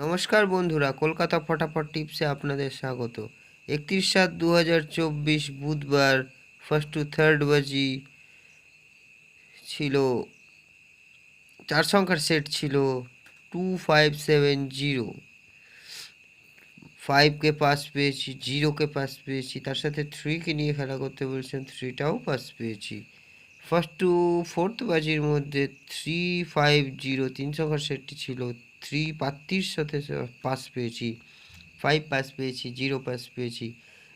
নমস্কার বন্ধুরা, কলকাতা ফটাফট টিপসে আপনাদের স্বাগত। 31/7/2024 বুধবার 1st to 3rd বাজি ছিল 4 সংখ্যার সেট ছিল 2570। 5কে পাস পেয়েছি, 0কে পাস পেয়েছি, তার সাথে 3কে নিয়ে খেলা করতে বলছেন, 3টাও পাস পেয়েছি। 1st to 4th বাজির মধ্যে 350 3 সংখ্যার সেটটি ছিল 3 প্রার্থীর সাথে পাস পেয়েছি, 5 পাস পেয়েছি, 0 পাস পেয়েছি।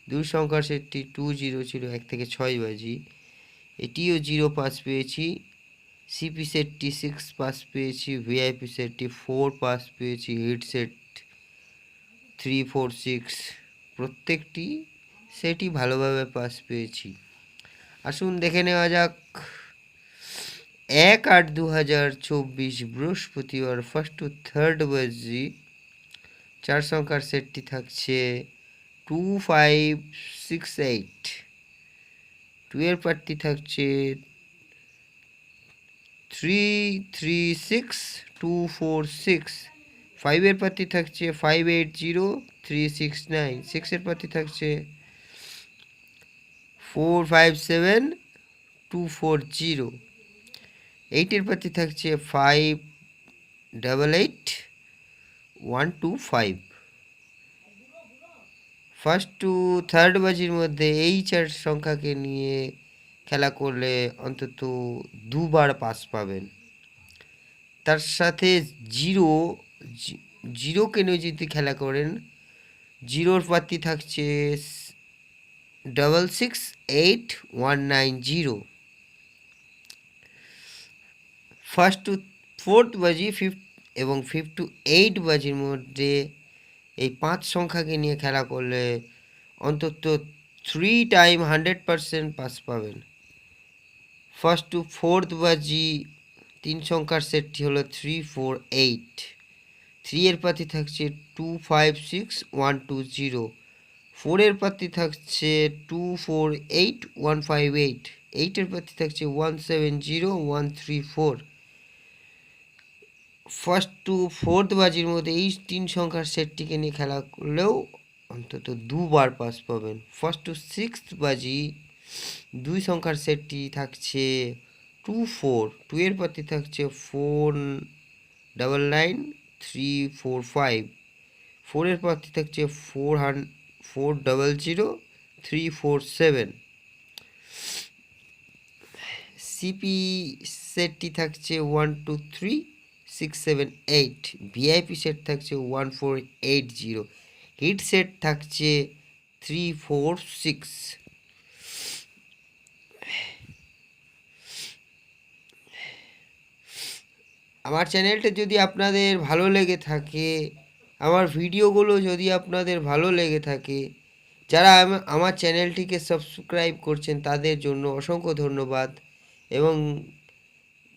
2 সংখ্যার সেটটি 20 ছিল 1 থেকে 6 বাজি, এটিও 0 পাস পেয়েছি। সিপি সেটটি 6 পাস পেয়েছি, ভিআইপি সেটটি 4 পাস পেয়েছি, হিট সেট 3, 4, 6 প্রত্যেকটি সেটই ভালোভাবে পাস পেয়েছি। আসুন দেখে নেওয়া যাক 1/8/2024 বৃহস্পতিবার 1st to 3rd বাজি 4 সংখ্যার সেটটি থাকছে 2568। 2 এর প্রার্থী থাকছে 336246। 5 এর প্রার্থী থাকছে 580369। 6 এর প্রার্থী থাকছে 457240। 8 এর প্রার্থী থাকছে 588125। 1st to 3rd বাজির মধ্যে এই 4 সংখ্যাকে নিয়ে খেলা করলে অন্তত 2 বার পাস পাবেন। তার সাথে 0কে নিয়ে যদি খেলা করেন, 0র প্রার্থী থাকছে 668190। 1st to 4th বাজি এবং 5 to 8 বাজির মধ্যে এই 5 সংখ্যাকে নিয়ে খেলা করলে অন্তত 3 টাইম 100% পাস পাবেন। 1st to 4th বাজি 3 সংখ্যার সেটটি হলো 348। 3 এর প্রার্থী থাকছে 256120। 4 এর প্রার্থী থাকছে 248158। 8 এর প্রার্থী থাকছে 170134। 1st to 4th বাজির মধ্যে এই 3 সংখ্যার সেটটিকে নিয়ে খেলা করলেও অন্তত 2 বার পাস পাবেন। 1st to 6th বাজি 2 সংখ্যার সেটটি থাকছে 24। 2 এর প্রার্থী থাকছে 499345। 4 এর প্রার্থী থাকছে 400347। সিপি সেটটি থাকছে 123678। ভিআইপি সেট থাকছে 1480। হিট সেট থাকছে 346। আমার চ্যানেলটা যদি আপনাদের ভালো লেগে থাকে, আমার ভিডিওগুলো যদি আপনাদের ভালো লেগে থাকে, যারা আমার চ্যানেলটিকে সাবস্ক্রাইব করছেন তাদের জন্য অসংখ্য ধন্যবাদ। এবং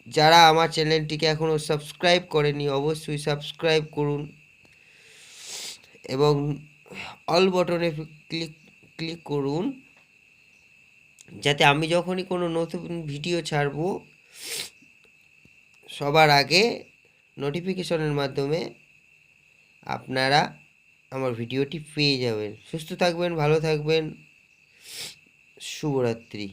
যারা আমার চ্যানেলটিকে এখনও সাবস্ক্রাইব করেনি অবশ্যই সাবস্ক্রাইব করুন এবং অল বটনে ক্লিক করুন, যাতে আমি যখনই কোনো নতুন ভিডিও ছাড়ব সবার আগে নোটিফিকেশনের মাধ্যমে আপনারা আমার ভিডিওটি পেয়ে যাবেন। সুস্থ থাকবেন, ভালো থাকবেন, শুভরাত্রি।